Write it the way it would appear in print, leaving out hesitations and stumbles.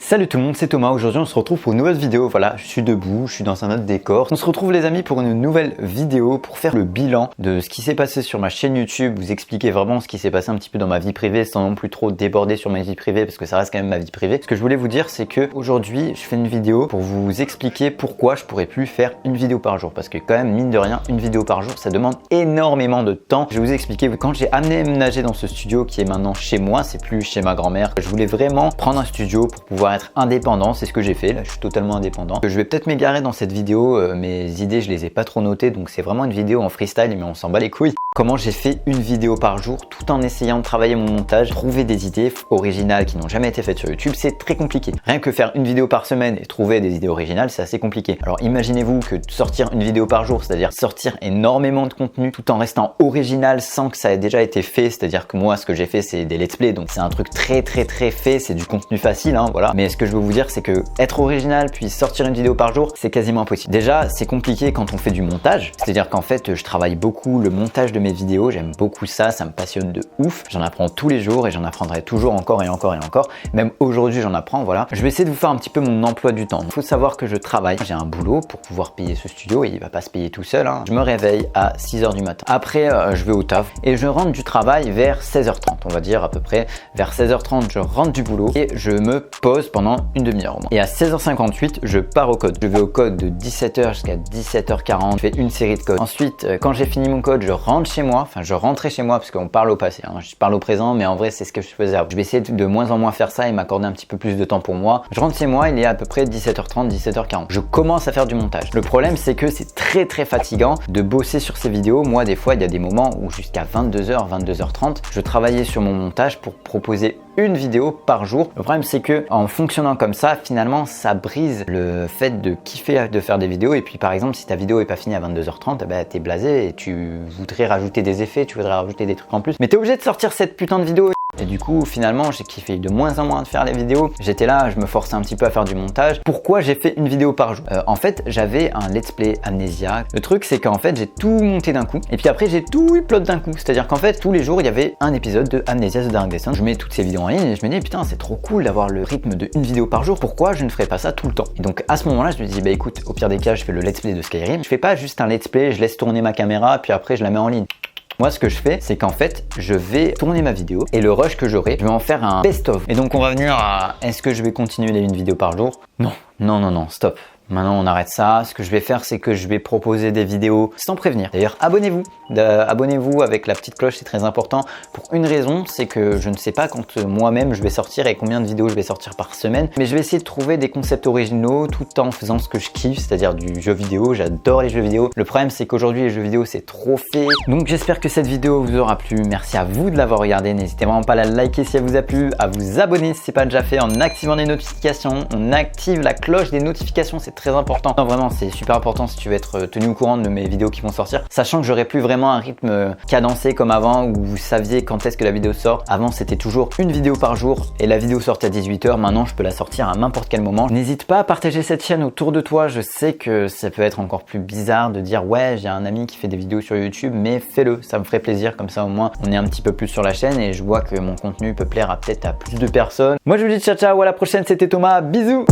Salut tout le monde, c'est Thomas. Aujourd'hui on se retrouve pour une nouvelle vidéo. Voilà, je suis debout, je suis dans un autre décor. On se retrouve les amis pour une nouvelle vidéo pour faire le bilan de ce qui s'est passé sur ma chaîne YouTube, vous expliquer vraiment ce qui s'est passé un petit peu dans ma vie privée sans non plus trop déborder sur ma vie privée parce que ça reste quand même ma vie privée. Ce que je voulais vous dire c'est que aujourd'hui je fais une vidéo pour vous expliquer pourquoi je pourrais plus faire une vidéo par jour parce que quand même mine de rien une vidéo par jour ça demande énormément de temps. Je vais vous expliquer quand j'ai aménagé dans ce studio qui est maintenant chez moi, c'est plus chez ma grand-mère. Je voulais vraiment prendre un studio pour pouvoir être indépendant, c'est ce que j'ai fait, là je suis totalement indépendant. Je vais peut-être m'égarer dans cette vidéo, mes idées je les ai pas trop notées donc c'est vraiment une vidéo en freestyle mais on s'en bat les couilles. Comment j'ai fait une vidéo par jour tout en essayant de travailler mon montage, trouver des idées originales qui n'ont jamais été faites sur YouTube, c'est très compliqué. Rien que faire une vidéo par semaine et trouver des idées originales, c'est assez compliqué. Alors imaginez-vous que sortir une vidéo par jour, c'est-à-dire sortir énormément de contenu tout en restant original sans que ça ait déjà été fait, c'est-à-dire que moi ce que j'ai fait c'est des let's play, donc c'est un truc très fait, c'est du contenu facile, hein, voilà. Mais ce que je veux vous dire c'est que être original puis sortir une vidéo par jour, c'est quasiment impossible. Déjà c'est compliqué quand on fait du montage, c'est-à-dire qu'en fait je travaille beaucoup le montage de mes vidéos, j'aime beaucoup ça, ça me passionne de ouf, j'en apprends tous les jours et j'en apprendrai toujours encore et encore et encore, même aujourd'hui j'en apprends, voilà. Je vais essayer de vous faire un petit peu mon emploi du temps. Il faut savoir que je travaille, j'ai un boulot pour pouvoir payer ce studio et il va pas se payer tout seul, hein. Je me réveille à 6h du matin, après je vais au taf et je rentre du travail vers 16h30, on va dire à peu près, vers 16h30 je rentre du boulot et je me pose pendant une demi-heure. Et à 16h58 je pars au code, je vais au code de 17h jusqu'à 17h40, je fais une série de codes. Ensuite quand j'ai fini mon code je rentre chez moi, enfin je rentrais chez moi parce qu'on parle au passé, hein. Je parle au présent mais en vrai c'est ce que je faisais avant. Je vais essayer de moins en moins faire ça et m'accorder un petit peu plus de temps pour moi. Je rentre chez moi, il est à peu près 17h30, 17h40. Je commence à faire du montage. Le problème c'est que c'est très fatigant de bosser sur ces vidéos. Moi des fois il y a des moments où jusqu'à 22h, 22h30 je travaillais sur mon montage pour proposer une vidéo par jour. Le problème c'est que en fonctionnant comme ça, finalement ça brise le fait de kiffer de faire des vidéos. Et puis par exemple si ta vidéo est pas finie à 22h30, bah, t'es blasé et tu voudrais rajouter des effets, tu voudrais rajouter des trucs en plus, mais t'es obligé de sortir cette putain de vidéo. Et du coup finalement j'ai kiffé de moins en moins de faire les vidéos. J'étais là, je me forçais un petit peu à faire du montage. Pourquoi j'ai fait une vidéo par jour? En fait j'avais un let's play Amnesia. Le truc c'est qu'en fait j'ai tout monté d'un coup et puis après j'ai tout upload d'un coup. C'est à dire qu'en fait tous les jours il y avait un épisode de Amnesia The Dark Descent. Je mets toutes ces vidéos en ligne et je me dis putain c'est trop cool d'avoir le rythme de une vidéo par jour. Pourquoi je ne ferais pas ça tout le temps? Et donc à ce moment là je me dis bah écoute au pire des cas je fais le let's play de Skyrim. Je fais pas juste un let's play, je laisse tourner ma caméra puis après je la mets en ligne. Moi ce que je fais c'est qu'en fait je vais tourner ma vidéo et le rush que j'aurai je vais en faire un best-of. Et donc on va venir à est-ce que je vais continuer les une vidéo par jour? Non, stop. Maintenant on arrête ça. Ce que je vais faire c'est que je vais proposer des vidéos sans prévenir. D'ailleurs abonnez-vous, abonnez-vous avec la petite cloche, c'est très important pour une raison, c'est que je ne sais pas quand moi-même je vais sortir et combien de vidéos je vais sortir par semaine, mais je vais essayer de trouver des concepts originaux tout en faisant ce que je kiffe, c'est-à-dire du jeu vidéo. J'adore les jeux vidéo. Le problème c'est qu'aujourd'hui les jeux vidéo c'est trop fait. Donc j'espère que cette vidéo vous aura plu. Merci à vous de l'avoir regardé. N'hésitez vraiment pas à la liker si elle vous a plu, à vous abonner si c'est pas déjà fait en activant les notifications. On active la cloche des notifications, c'est très important. Non, vraiment c'est super important si tu veux être tenu au courant de mes vidéos qui vont sortir, sachant que j'aurai plus vraiment un rythme cadencé comme avant où vous saviez quand est-ce que la vidéo sort. Avant c'était toujours une vidéo par jour et la vidéo sortait à 18h. Maintenant je peux la sortir à n'importe quel moment. N'hésite pas à partager cette chaîne autour de toi. Je sais que ça peut être encore plus bizarre de dire ouais j'ai un ami qui fait des vidéos sur YouTube, mais fais-le, ça me ferait plaisir. Comme ça au moins on est un petit peu plus sur la chaîne et je vois que mon contenu peut plaire à peut-être à plus de personnes. Moi je vous dis ciao à la prochaine, c'était Thomas, bisous.